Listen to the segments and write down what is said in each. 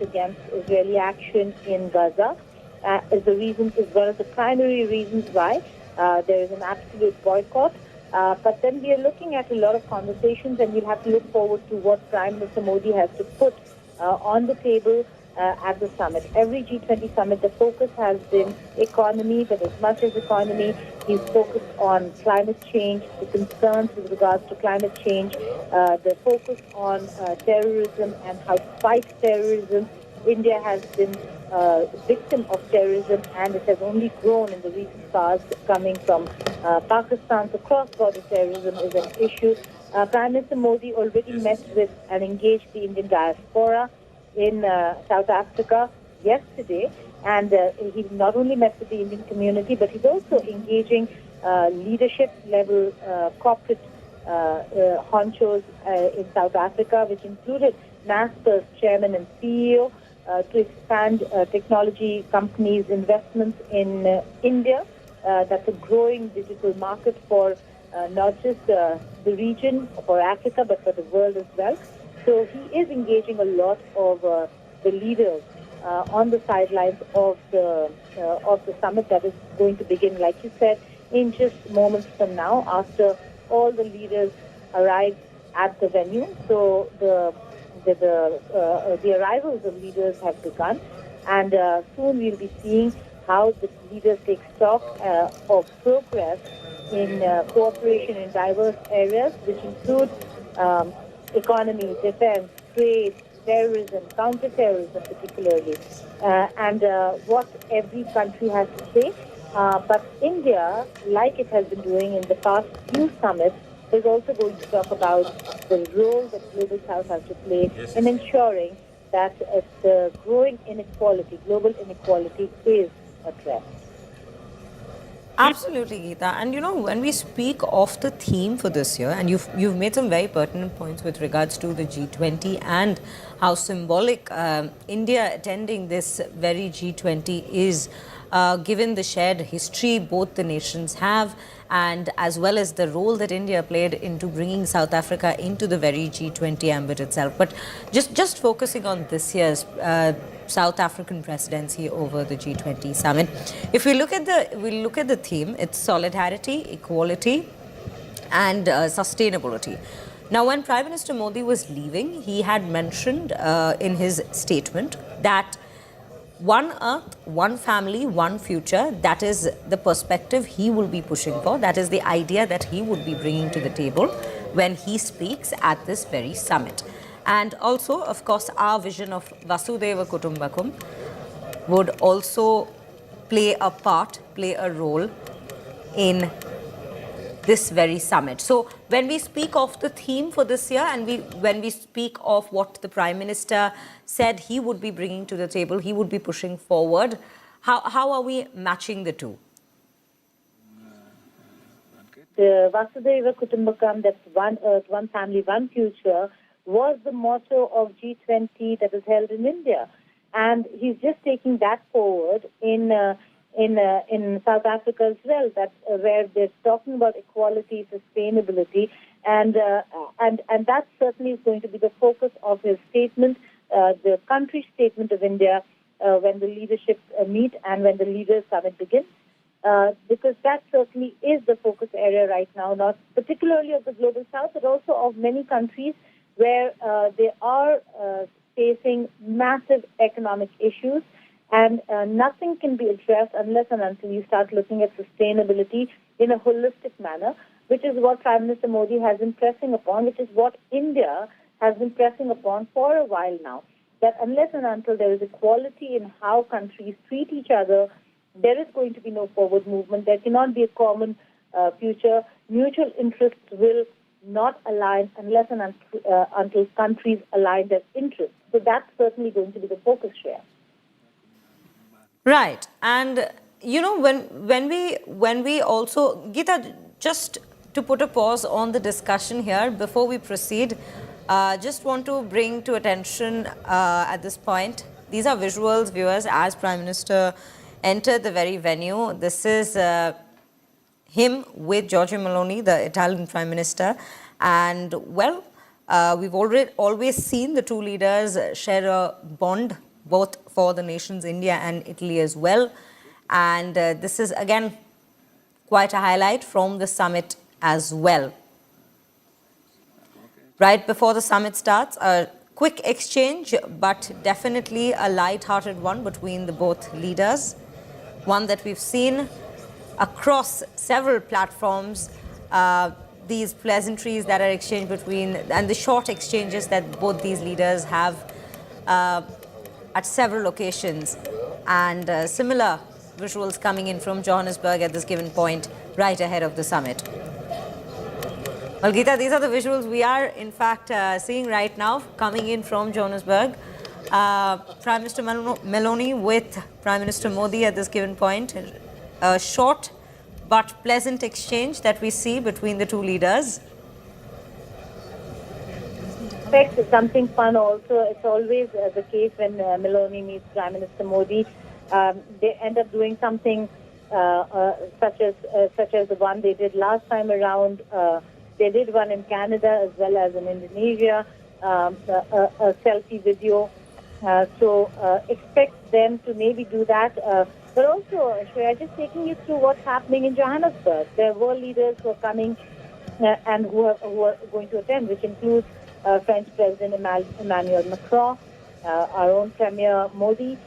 against Israeli action in Gaza is one of the primary reasons why there is an absolute boycott. But then we are looking at a lot of conversations, and we'll have to look forward to what Prime Minister Modi has to put on the table at the summit. Every G20 summit, the focus has been economy, but as much as economy, he's focused on climate change, the concerns with regards to climate change, the focus on terrorism and how to fight terrorism. India has been a victim of terrorism, and it has only grown in the recent past, coming from Pakistan. So cross-border terrorism is an issue. Prime Minister Modi already met with and engaged the Indian diaspora in South Africa yesterday, and he not only met with the Indian community, but he's also engaging leadership-level corporate honchos in South Africa, which included NASPER's chairman and CEO, to expand technology companies' investments in India. That's a growing digital market for not just the region, for Africa, but for the world as well. So he is engaging a lot of the leaders on the sidelines of the summit that is going to begin, like you said, in just moments from now, after all the leaders arrive at the venue. So the arrivals of leaders have begun, and soon we'll be seeing how the leaders take stock of progress in cooperation in diverse areas, which include economy, defense, trade, terrorism, counter-terrorism particularly, and what every country has to say. But India, like it has been doing in the past few summits, is also going to talk about the role that Global South has to play in ensuring that the growing inequality, global inequality, is addressed. Absolutely, Geeta. And you know, when we speak of the theme for this year, and you've made some very pertinent points with regards to the G20 and how symbolic India attending this very G20 is, given the shared history both the nations have, and as well as the role that India played into bringing South Africa into the very G20 ambit itself. But just focusing on this year's South African presidency over the G20 summit, if we look at the theme, it's solidarity, equality, and sustainability. Now, when Prime Minister Modi was leaving, he had mentioned in his statement that one earth, one family, one future, that is the perspective he will be pushing for. That is the idea that he would be bringing to the table when he speaks at this very summit. And also, of course, our vision of Vasudhaiva Kutumbakam would also play a role in this very summit. So when we speak of the theme for this year, and when we speak of what the Prime Minister said he would be bringing to the table, he would be pushing forward, how are we matching the two? The Vasudhaiva Kutumbakam, that's one earth, one family, one future, was the motto of G20 that is held in India. And he's just taking that forward in South Africa as well, where they're talking about equality, sustainability, and that certainly is going to be the focus of his statement, the country statement of India, when the leadership meet and when the leaders summit begins, because that certainly is the focus area right now, not particularly of the Global South, but also of many countries where they are facing massive economic issues. And nothing can be addressed unless and until you start looking at sustainability in a holistic manner, which is what Prime Minister Modi has been pressing upon, which is what India has been pressing upon for a while now, that unless and until there is equality in how countries treat each other, there is going to be no forward movement. There cannot be a common future. Mutual interests will not align unless and until countries align their interests. So that's certainly going to be the focus share. Right. And, you know, when we also, Geeta, just to put a pause on the discussion here before we proceed, just want to bring to attention at this point, these are visuals, viewers, as Prime Minister entered the very venue. This is him with Giorgia Meloni, the Italian Prime Minister. And, well, we've always seen the two leaders share a bond both for the nations India and Italy as well. And this is again quite a highlight from the summit as well. Right before the summit starts, a quick exchange, but definitely a light-hearted one between the both leaders, one that we've seen across several platforms, these pleasantries that are exchanged between, and the short exchanges that both these leaders have at several occasions, and similar visuals coming in from Johannesburg at this given point right ahead of the summit. Well, Geeta, these are the visuals we are, in fact, seeing right now coming in from Johannesburg. Prime Minister Meloni with Prime Minister Modi at this given point. A short but pleasant exchange that we see between the two leaders. It's something fun also. It's always the case when Meloni meets Prime Minister Modi. They end up doing something such as the one they did last time around. They did one in Canada as well as in Indonesia, a selfie video. So expect them to maybe do that. But also, Shreya, just taking you through what's happening in Johannesburg. There are world leaders who are coming and who are going to attend, which includes French President Emmanuel Macron, our own Premier Modi,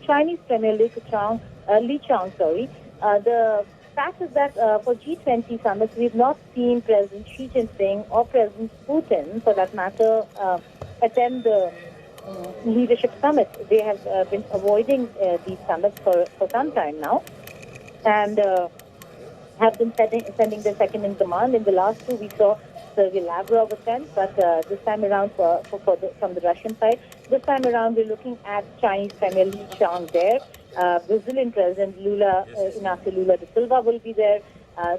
Chinese Premier Li Keqiang. The fact is that for G20 summits, we've not seen President Xi Jinping or President Putin, for that matter, attend the leadership summit. They have been avoiding these summits for some time now, and have been sending their second in command. In the last two, we saw Sergei Lavrov attend, but this time around from the Russian side. This time around, we're looking at Chinese Premier Li Keqiang there. Brazilian President Inácio Lula da Silva will be there.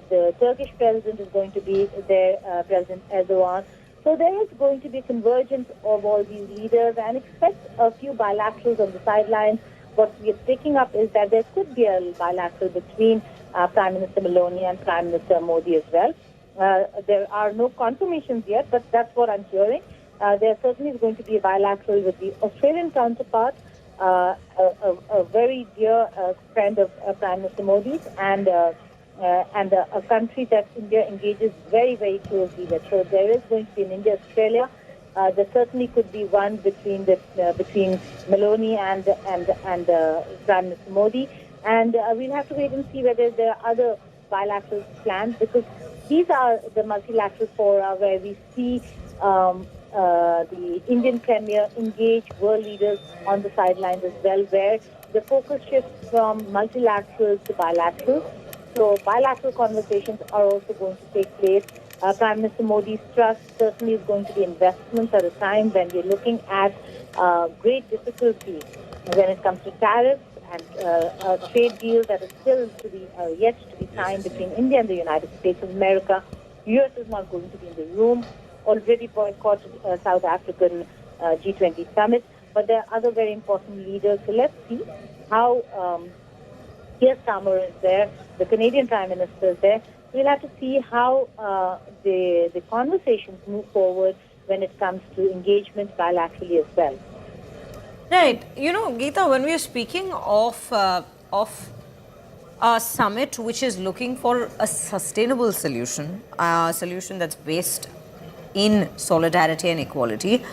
The Turkish President is going to be there, President Erdogan. So there is going to be convergence of all these leaders, and expect a few bilaterals on the sidelines. What we are picking up is that there could be a bilateral between Prime Minister Meloni and Prime Minister Modi as well. There are no confirmations yet, but that's what I'm hearing. There certainly is going to be a bilateral with the Australian counterpart, a very dear friend of Prime Minister Modi's, and a country that India engages very, very closely with. So there is going to be an India-Australia. There certainly could be one between Meloni and Prime Minister Modi, and we'll have to wait and see whether there are other bilaterals planned, because these are the multilateral fora where we see the Indian Premier engage world leaders on the sidelines as well, where the focus shifts from multilaterals to bilaterals. So bilateral conversations are also going to take place. Prime Minister Modi's trust certainly is going to be investments at a time when we're looking at great difficulty when it comes to tariffs and a trade deal that is still to be yet to be signed between India and the United States of America. U.S. is not going to be in the room. Already boycotted South African G20 Summit, but there are other very important leaders. So let's see how Keir Starmer is there, the Canadian Prime Minister is there. We'll have to see how the conversations move forward when it comes to engagement bilaterally as well. Right. You know, Geeta, when we are speaking of a summit which is looking for a sustainable solution, a solution that's based in solidarity and equality,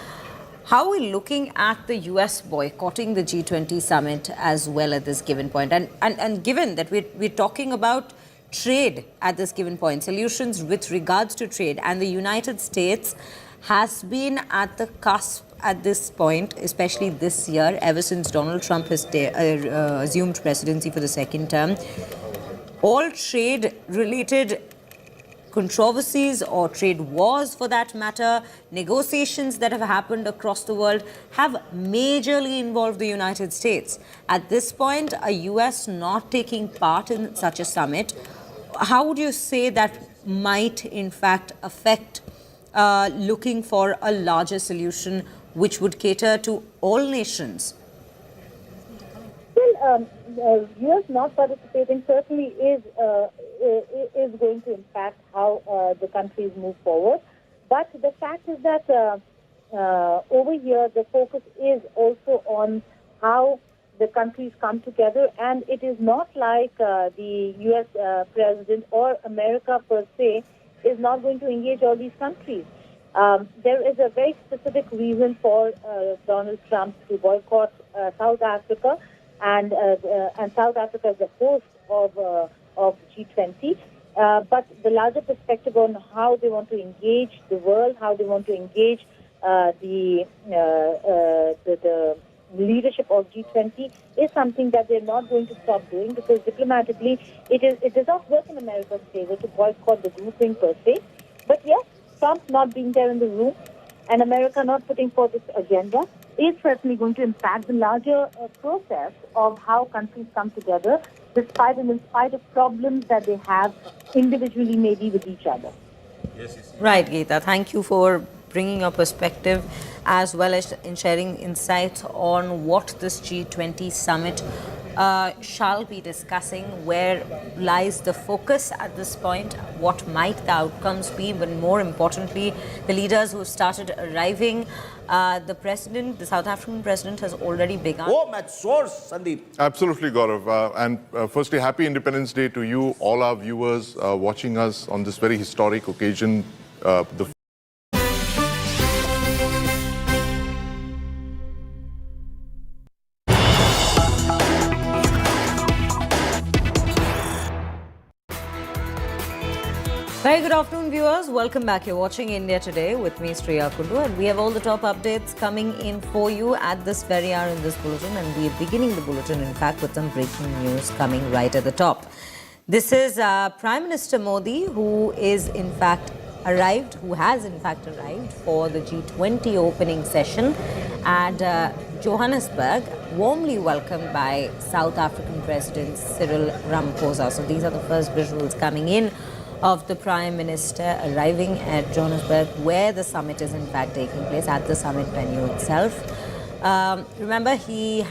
how are we looking at the US boycotting the G20 summit as well at this given point? And given that we're talking about trade at this given point, solutions with regards to trade, and the United States has been at the cusp at this point, especially this year, ever since Donald Trump has assumed presidency for the second term. All trade-related controversies or trade wars, for that matter, negotiations that have happened across the world have majorly involved the United States. At this point, a US not taking part in such a summit, how would you say that might in fact affect looking for a larger solution which would cater to all nations? Well, U.S. not participating certainly is going to impact how the countries move forward. But the fact is that over here the focus is also on how the countries come together. And it is not like the U.S. President or America per se is not going to engage all these countries. There is a very specific reason for Donald Trump to boycott South Africa, and South Africa is the host of G20. But the larger perspective on how they want to engage the world, how they want to engage the leadership of G20 is something that they're not going to stop doing, because diplomatically it does not work in America's favor to boycott the grouping per se. But yes, Trump not being there in the room and America not putting forth its agenda is certainly going to impact the larger process of how countries come together, despite and in spite of problems that they have individually, maybe with each other. Right, Geeta. Thank you for bringing your perspective as well as in sharing insights on what this G20 summit shall be discussing, where lies the focus at this point, what might the outcomes be, but more importantly, the leaders who started arriving. The South African president has already begun. Oh, match source, Sandeep. Absolutely, Gaurav. And firstly, happy Independence Day to you, all our viewers watching us on this very historic occasion. Very good afternoon, viewers. Welcome back. You're watching India Today with me, Sriya Kundu, and we have all the top updates coming in for you at this very hour in this bulletin. And we are beginning the bulletin, in fact, with some breaking news coming right at the top. This is Prime Minister Modi, who has in fact arrived for the G20 opening session at Johannesburg, warmly welcomed by South African President Cyril Ramaphosa. So these are the first visuals coming in of the Prime Minister arriving at Johannesburg, where the summit is in fact taking place, at the summit venue itself. Remember, he